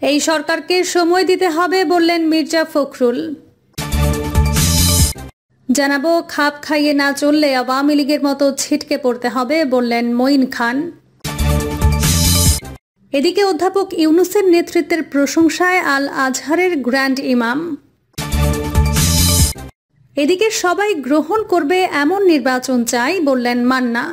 এই সরকারকে সময় দিতে হবে বললেন মির্জা ফখরুল। জানাবো, খাপ খাইয়ে না চললে আওয়ামী লীগের মতো ছিটকে পড়তে হবে বললেন মঈন খান। এদিকে অধ্যাপক ইউনূসের নেতৃত্বের প্রশংসায় আল আজহারের গ্র্যান্ড ইমাম। এদিকে সবাই গ্রহণ করবে এমন নির্বাচন চাই বললেন মান্না।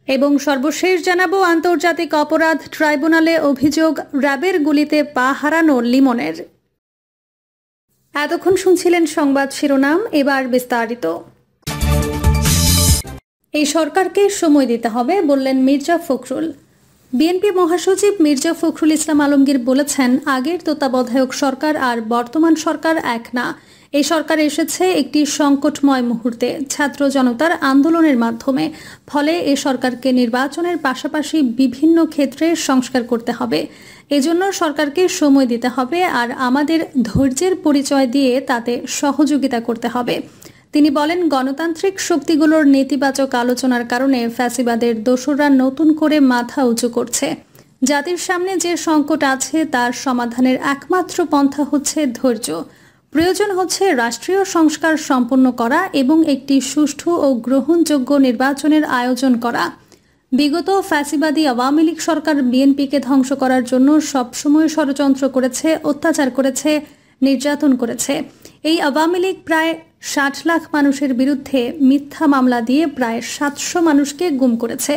এবং সর্বশেষ জানাবো, আন্তর্জাতিক অপরাধ ট্রাইব্যুনালে অভিযোগ র্যাবের গুলিতে পা হারানো লিমনের। এতক্ষণ শুনছিলেন সংবাদ শিরোনাম, এবার বিস্তারিত। এই সরকারকে সময় দিতে হবে বললেন মির্জা ফখরুল। বিএনপি মহাসচিব মির্জা ফখরুল ইসলাম আলমগীর বলেছেন, আগের তত্ত্বাবধায়ক সরকার আর বর্তমান সরকার এক না। এই সরকার এসেছে একটি সংকটময় মুহূর্তে, ছাত্র জনতার আন্দোলনের মাধ্যমে। ফলে এ সরকারকে নির্বাচনের পাশাপাশি বিভিন্ন ক্ষেত্রে সংস্কার করতে হবে। এজন্য সরকারকে সময় দিতে হবে আর আমাদের ধৈর্যের পরিচয় দিয়ে তাতে সহযোগিতা করতে হবে। তিনি বলেন, গণতান্ত্রিক শক্তিগুলোর নেতিবাচক আলোচনার কারণে ফ্যাসিবাদের দোসররা নতুন করে মাথা উঁচু করছে। জাতির সামনে যে সংকট আছে তার সমাধানের একমাত্র পন্থা হচ্ছে ধৈর্য। প্রয়োজন হচ্ছে রাষ্ট্রীয় সংস্কার সম্পন্ন করা এবং একটি সুষ্ঠু ও গ্রহণযোগ্য নির্বাচনের আয়োজন করা। বিগত ফ্যাসিবাদী আওয়ামী লীগ সরকার বিএনপিকে ধ্বংস করার জন্য সবসময় ষড়যন্ত্র করেছে, অত্যাচার করেছে, নির্যাতন করেছে। এই আওয়ামী লীগ প্রায় 60 লাখ মানুষের বিরুদ্ধে মিথ্যা মামলা দিয়ে প্রায় 700 মানুষকে গুম করেছে।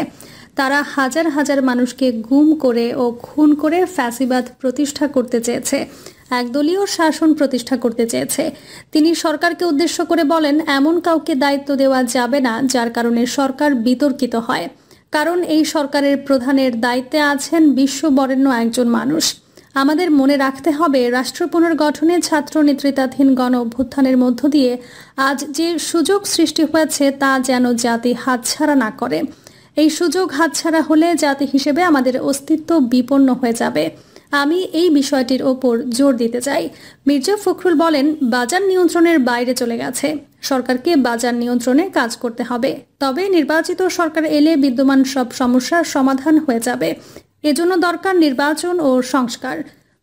তারা হাজার হাজার মানুষকে গুম করে ও খুন করে ফ্যাসিবাদ প্রতিষ্ঠা করতে চেয়েছে, একদলীয় শাসন প্রতিষ্ঠা করতে চেয়েছে। তিনি সরকারকে উদ্দেশ্য করে বলেন, এমন কাউকে দায়িত্ব দেওয়া যাবে না যার কারণে সরকার বিতর্কিত হয়। কারণ এই সরকারের প্রধানের দায়িত্বে আছেন বিশ্ববরেণ্য একজন মানুষ। আমাদের মনে রাখতে হবে, রাষ্ট্র পুনর্গঠনে ছাত্র নেতৃত্বাধীন গণ অভ্যুত্থানের মধ্য দিয়ে আজ যে সুযোগ সৃষ্টি হয়েছে তা যেন জাতি হাতছাড়া না করে। এই সুযোগ হাতছাড়া হলে জাতি হিসেবে আমাদের অস্তিত্ব বিপন্ন হয়ে যাবে। আমি এই বিষয়টির ওপর জোর দিতে চাই। মির্জা ফখরুল বলেন, বাজার নিয়ন্ত্রণের বাইরে চলে গেছে। সরকারকে বাজার নিয়ন্ত্রণে কাজ করতে হবে। তবে নির্বাচিত সরকার এলে বিদ্যমান সব সমস্যার সমাধান হয়ে যাবে। এজন্য দরকার নির্বাচন ও সংস্কার।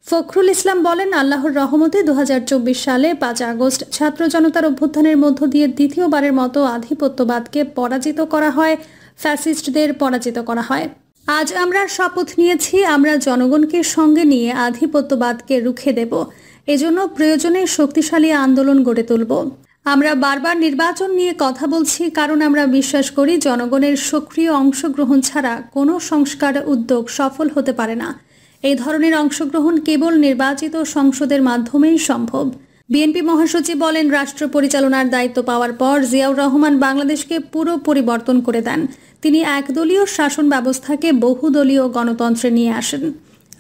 ফখরুল ইসলাম বলেন, আল্লাহর রহমতে 2024 সালে 5 আগস্ট ছাত্র জনতার অভ্যুত্থানের মধ্য দিয়ে দ্বিতীয়বারের মতো আধিপত্যবাদকে পরাজিত করা হয়, ফ্যাসিস্টদের পরাজিত করা হয়। আজ আমরা শপথ নিয়েছি, আমরা জনগণকে সঙ্গে নিয়ে আধিপত্যবাদকে রুখে দেব। এজন্য প্রয়োজনে শক্তিশালী আন্দোলন গড়ে তুলব। আমরা বারবার নির্বাচন নিয়ে কথা বলছি, কারণ আমরা বিশ্বাস করি জনগণের সক্রিয় অংশগ্রহণ ছাড়া কোনো সংস্কার উদ্যোগ সফল হতে পারে না। এই ধরনের অংশগ্রহণ কেবল নির্বাচিত সংসদের মাধ্যমেই সম্ভব। বিএনপি মহাসচিব বলেন, রাষ্ট্র পরিচালনার দায়িত্ব পাওয়ার পর জিয়াউর রহমান বাংলাদেশকে পুরো পরিবর্তন করে দেন। তিনি একদলীয় শাসন ব্যবস্থাকে বহুদলীয় গণতন্ত্রে নিয়ে আসেন।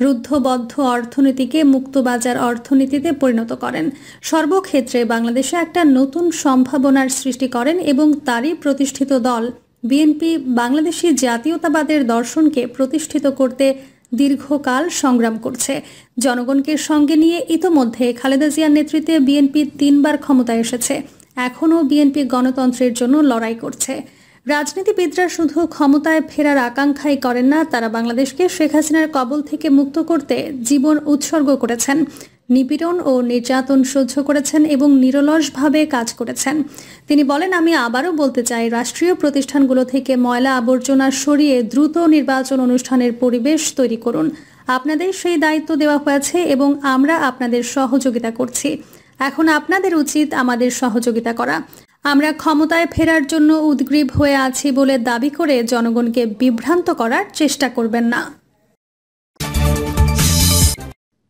রুদ্ধবদ্ধ অর্থনীতিকে মুক্তবাজার অর্থনীতিতে পরিণত করেন। সর্বক্ষেত্রে বাংলাদেশে একটা নতুন সম্ভাবনার সৃষ্টি করেন এবং তারই প্রতিষ্ঠিত দল বিএনপি বাংলাদেশি জাতীয়তাবাদের দর্শনকে প্রতিষ্ঠিত করতে দীর্ঘকাল সংগ্রাম করছে। জনগণকে সঙ্গে নিয়ে ইতোমধ্যে খালেদা জিয়ার নেতৃত্বে বিএনপি 3 বার ক্ষমতায় এসেছে। এখনও বিএনপি গণতন্ত্রের জন্য লড়াই করছে। রাজনীতিবিদরা শুধু ক্ষমতায় ফেরার আকাঙ্ক্ষাই করেন না, তারা বাংলাদেশকে শেখ হাসিনার কবল থেকে মুক্ত করতে জীবন উৎসর্গ করেছেন, নিপীড়ন ও নির্যাতন সহ্য করেছেন এবং নিরলসভাবে কাজ করেছেন। তিনি বলেন, আমি আবারও বলতে চাই, রাষ্ট্রীয় প্রতিষ্ঠানগুলো থেকে ময়লা আবর্জনা সরিয়ে দ্রুত নির্বাচন অনুষ্ঠানের পরিবেশ তৈরি করুন। আপনাদের সেই দায়িত্ব দেওয়া হয়েছে এবং আমরা আপনাদের সহযোগিতা করছি। এখন আপনাদের উচিত আমাদের সহযোগিতা করা। আমরা ক্ষমতায় ফেরার জন্য উদগ্রীব হয়ে আছি বলে দাবি করে জনগণকে বিভ্রান্ত করার চেষ্টা করবেন না।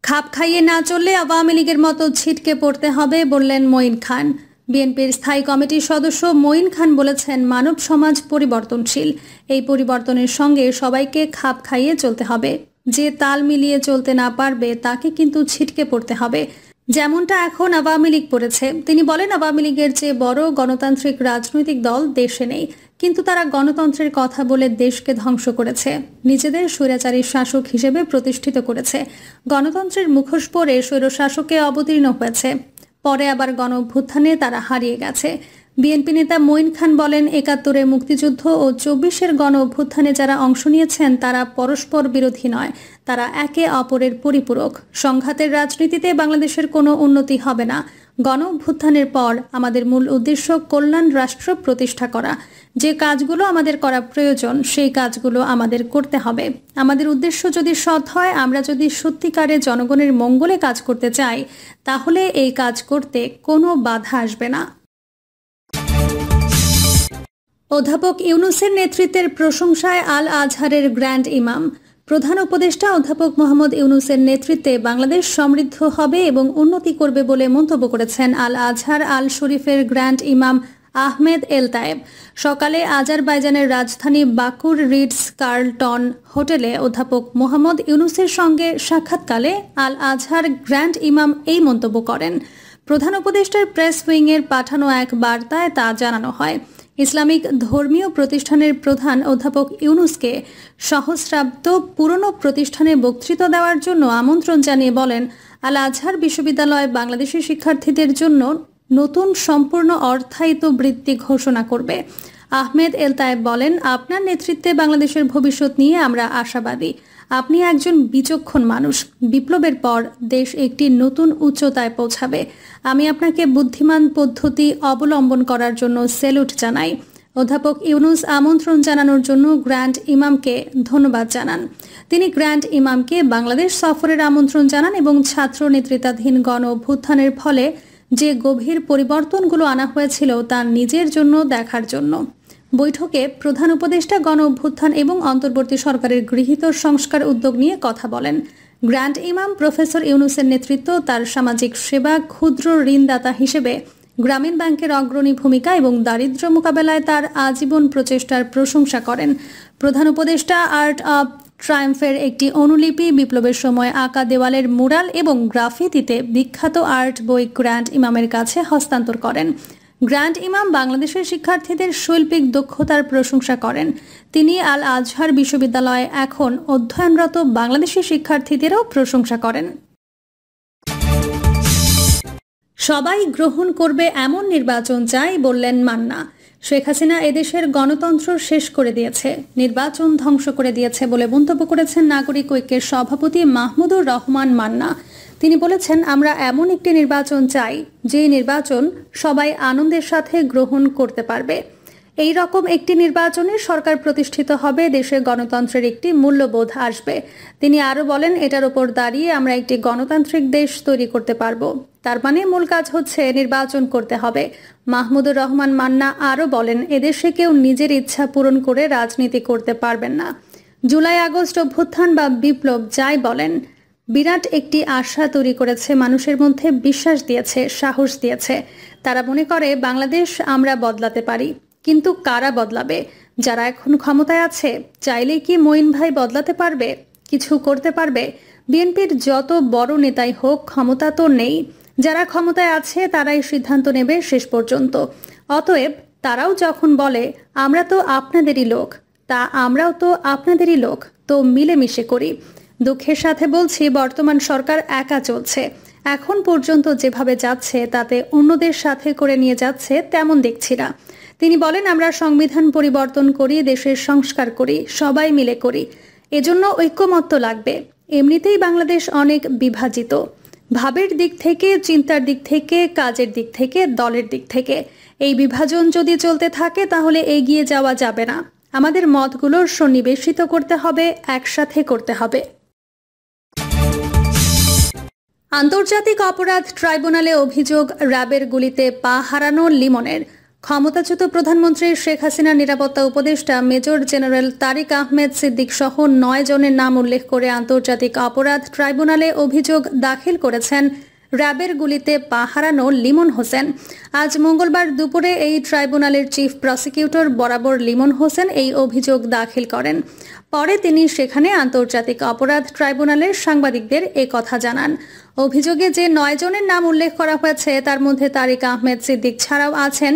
খাপ খাইয়ে না চললে আওয়ামী লীগের মতো ছিটকে পড়তে হবে বললেন মঈন খান। বিএনপির স্থায়ী কমিটির সদস্য মঈন খান বলেছেন, মানব সমাজ পরিবর্তনশীল। এই পরিবর্তনের সঙ্গে সবাইকে খাপ খাইয়ে চলতে হবে। যে তাল মিলিয়ে চলতে না পারবে তাকে কিন্তু ছিটকে পড়তে হবে, যেমনটা এখন আওয়ামী লীগ পড়েছে। তিনি বলেন, আওয়ামী লীগের চেয়ে বড় গণতান্ত্রিক রাজনৈতিক দল দেশে নেই, কিন্তু তারা গণতন্ত্রের কথা বলে দেশকে ধ্বংস করেছে, নিজেদের স্বৈরাচারী শাসক হিসেবে প্রতিষ্ঠিত করেছে। গণতন্ত্রের মুখোশ পরে স্বৈরশাসকে অবতীর্ণ হয়েছে, পরে আবার গণ অভ্যুত্থানে তারা হারিয়ে গেছে। বিএনপি নেতা মঈন খান বলেন, ৭১-এর মুক্তিযুদ্ধ ও ২৪-এর গণ অভ্যুত্থানে যারা অংশ নিয়েছেন তারা পরস্পর বিরোধী নয়, তারা একে অপরের পরিপূরক। সংঘাতের রাজনীতিতে বাংলাদেশের কোনো উন্নতি হবে না। গণ অভ্যুত্থানের পর আমাদের মূল উদ্দেশ্য কল্যাণ রাষ্ট্র প্রতিষ্ঠা করা। যে কাজগুলো আমাদের করা প্রয়োজন সেই কাজগুলো আমাদের করতে হবে। আমাদের উদ্দেশ্য যদি সৎ হয়, আমরা যদি সত্যিকারে জনগণের মঙ্গলে কাজ করতে চাই, তাহলে এই কাজ করতে কোনো বাধা আসবে না। অধ্যাপক ইউনূসের নেতৃত্বের প্রশংসায় আল আজহারের গ্র্যান্ড ইমাম। প্রধান উপদেষ্টা অধ্যাপক মোহাম্মদ ইউনূসের নেতৃত্বে বাংলাদেশ সমৃদ্ধ হবে এবং উন্নতি করবে বলে মন্তব্য করেছেন আল আজহার আল শরীফের গ্র্যান্ড ইমাম আহমেদ এল তায়েব। সকালে আজারবাইজানের রাজধানী বাকুর রিটস কার্লটন হোটেলে অধ্যাপক মোহাম্মদ ইউনূসের সঙ্গে সাক্ষাৎকালে আল আজহার গ্র্যান্ড ইমাম এই মন্তব্য করেন। প্রধান উপদেষ্টার প্রেস উইংয়ের পাঠানো এক বার্তায় তা জানানো হয়। ইসলামিক ধর্মীয় প্রতিষ্ঠানের প্রধান অধ্যাপক ইউনূসকে সহস্রাব্দ পুরনো প্রতিষ্ঠানে বক্তৃতা দেওয়ার জন্য আমন্ত্রণ জানিয়ে বলেন, আল আজহার বিশ্ববিদ্যালয় বাংলাদেশের শিক্ষার্থীদের জন্য নতুন সম্পূর্ণ অর্থায়িত বৃত্তি ঘোষণা করবে। আহমেদ এল তায়েব বলেন, আপনার নেতৃত্বে বাংলাদেশের ভবিষ্যৎ নিয়ে আমরা আশাবাদী। আপনি একজন বিচক্ষণ মানুষ। বিপ্লবের পর দেশ একটি নতুন উচ্চতায় পৌঁছাবে। আমি আপনাকে বুদ্ধিমান পদ্ধতি অবলম্বন করার জন্য স্যালুট জানাই। অধ্যাপক ইউনূস আমন্ত্রণ জানানোর জন্য গ্র্যান্ড ইমামকে ধন্যবাদ জানান। তিনি গ্র্যান্ড ইমামকে বাংলাদেশ সফরের আমন্ত্রণ জানান এবং ছাত্র নেতৃত্বাধীন গণ অভ্যুত্থানের ফলে যে গভীর পরিবর্তনগুলো আনা হয়েছিল তা নিজের জন্য দেখার জন্য। বৈঠকে প্রধান উপদেষ্টা গণ অভ্যুত্থান এবং অন্তর্বর্তী সরকারের গৃহীত সংস্কার উদ্যোগ নিয়ে কথা বলেন। গ্র্যান্ড ইমাম প্রফেসর ইউনূসের নেতৃত্ব, তার সামাজিক সেবা, ক্ষুদ্র ঋণদাতা হিসেবে গ্রামীণ ব্যাংকের অগ্রণী ভূমিকা এবং দারিদ্র্য মোকাবেলায় তার আজীবন প্রচেষ্টার প্রশংসা করেন। প্রধান উপদেষ্টা আর্ট অব ট্রায়াম্ফের একটি অনুলিপি, বিপ্লবের সময় আঁকা দেওয়ালের মুরাল এবং গ্রাফিতিতে বিখ্যাত আর্ট বই গ্র্যান্ড ইমামের কাছে হস্তান্তর করেন। গ্র্যান্ড ইমাম বাংলাদেশের শিক্ষার্থীদের শৈল্পিক দক্ষতার প্রশংসা করেন। তিনি আল আজহার বিশ্ববিদ্যালয়ে এখন অধ্যয়নরত বাংলাদেশি শিক্ষার্থীদেরও প্রশংসা করেন। সবাই গ্রহণ করবে এমন নির্বাচন চাই, বললেন মান্না। শেখ হাসিনা এদেশের গণতন্ত্র শেষ করে দিয়েছে, নির্বাচন ধ্বংস করে দিয়েছে বলে মন্তব্য করেছেন নাগরিক ঐক্যের সভাপতি মাহমুদুর রহমান মান্না। তিনি বলেছেন, আমরা এমন একটি নির্বাচন চাই যে নির্বাচন সবাই আনন্দের সাথে গ্রহণ করতে পারবে। এই রকম একটি নির্বাচনে সরকার প্রতিষ্ঠিত হবে, দেশের গণতন্ত্রের একটি মূল্যবোধ আসবে। তিনি আরও বলেন, এটার উপর দাঁড়িয়ে আমরা একটি গণতান্ত্রিক দেশ তৈরি করতে পারবো। তার মানে মূল কাজ হচ্ছে নির্বাচন করতে হবে। মাহমুদুর রহমান মান্না আরও বলেন, এদেশে কেউ নিজের ইচ্ছা পূরণ করে রাজনীতি করতে পারবেন না। জুলাই আগস্ট অভ্যুত্থান বা বিপ্লব যাই বলেন, বিরাট একটি আশা তৈরি করেছে, মানুষের মধ্যে বিশ্বাস দিয়েছে, সাহস দিয়েছে। তারা মনে করে বাংলাদেশ আমরা বদলাতে পারি। কিন্তু কারা বদলাবে? যারা এখন ক্ষমতায় আছে। চাইলেই কি মঈন ভাই বদলাতে পারবে, কিছু করতে পারবে? বিএনপির যত বড় নেতাই হোক, ক্ষমতা তো নেই। যারা ক্ষমতায় আছে তারাই সিদ্ধান্ত নেবে শেষ পর্যন্ত। অতএব তারাও যখন বলে আমরা তো আপনাদেরই লোক, তা আমরাও তো আপনাদেরই লোক, তো মিলেমিশে করি। দুঃখের সাথে বলছি, বর্তমান সরকার একা চলছে। এখন পর্যন্ত যেভাবে যাচ্ছে তাতে অন্যদের সাথে করে নিয়ে যাচ্ছে তেমন দেখছি না। তিনি বলেন, আমরা সংবিধান পরিবর্তন করি, দেশের সংস্কার করি, সবাই মিলে করি। এজন্য ঐক্যমত্য লাগবে। এমনিতেই বাংলাদেশ অনেক বিভাজিত, ভাবের দিক থেকে, চিন্তার দিক থেকে, কাজের দিক থেকে, দলের দিক থেকে। এই বিভাজন যদি চলতে থাকে তাহলে এগিয়ে যাওয়া যাবে না। আমাদের মতগুলোর সন্নিবেশিত করতে হবে, একসাথে করতে হবে। আন্তর্জাতিক অপরাধ ট্রাইব্যুনালে অভিযোগ, র্যাবের গুলিতে পা হারানো লিমনের। ক্ষমতাচ্যুত প্রধানমন্ত্রী শেখ হাসিনার নিরাপত্তা উপদেষ্টা মেজর জেনারেল তারিক আহমেদ সিদ্দিক সহ 9 জনের নাম উল্লেখ করে আন্তর্জাতিক অপরাধ ট্রাইব্যুনালে অভিযোগ দাখিল করেছেন র্যাবের গুলিতে পা হারানো লিমন হোসেন। আজ মঙ্গলবার দুপুরে এই ট্রাইব্যুনালের চিফ প্রসিকিউটর বরাবর লিমন হোসেন এই অভিযোগ দাখিল করেন। পরে তিনি সেখানে আন্তর্জাতিক অপরাধ ট্রাইব্যুনালের সাংবাদিকদের কথা জানান। অভিযোগে যে 9 জনের নাম উল্লেখ করা হয়েছে তার মধ্যে তারিক আহমেদ সিদ্দিক ছাড়াও আছেন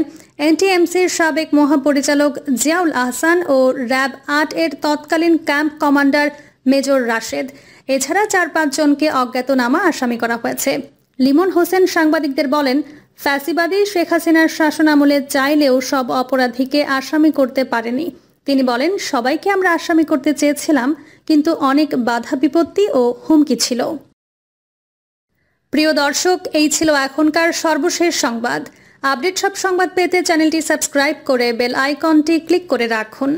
এনটিএমসির সাবেক মহাপরিচালক জিয়াউল আহসান ও র্যাব 8 এর তৎকালীন ক্যাম্প কমান্ডার মেজর রাশেদ। এছাড়া 4-5 জনকে অজ্ঞাতনামা আসামি করা হয়েছে। লিমন হোসেন সাংবাদিকদের বলেন, ফ্যাসিবাদী শেখ হাসিনার শাসনামলে চাইলেও সব অপরাধীকে আসামি করতে পারেনি। তিনি বলেন, সবাইকে আমরা আসামি করতে চেয়েছিলাম, কিন্তু অনেক বাধা বিপত্তি ও হুমকি ছিল। প্রিয় দর্শক, এই ছিল এখনকার সর্বশেষ সংবাদ। আপডেট সব সংবাদ পেতে চ্যানেলটি সাবস্ক্রাইব করে বেল আইকনটি ক্লিক করে রাখুন।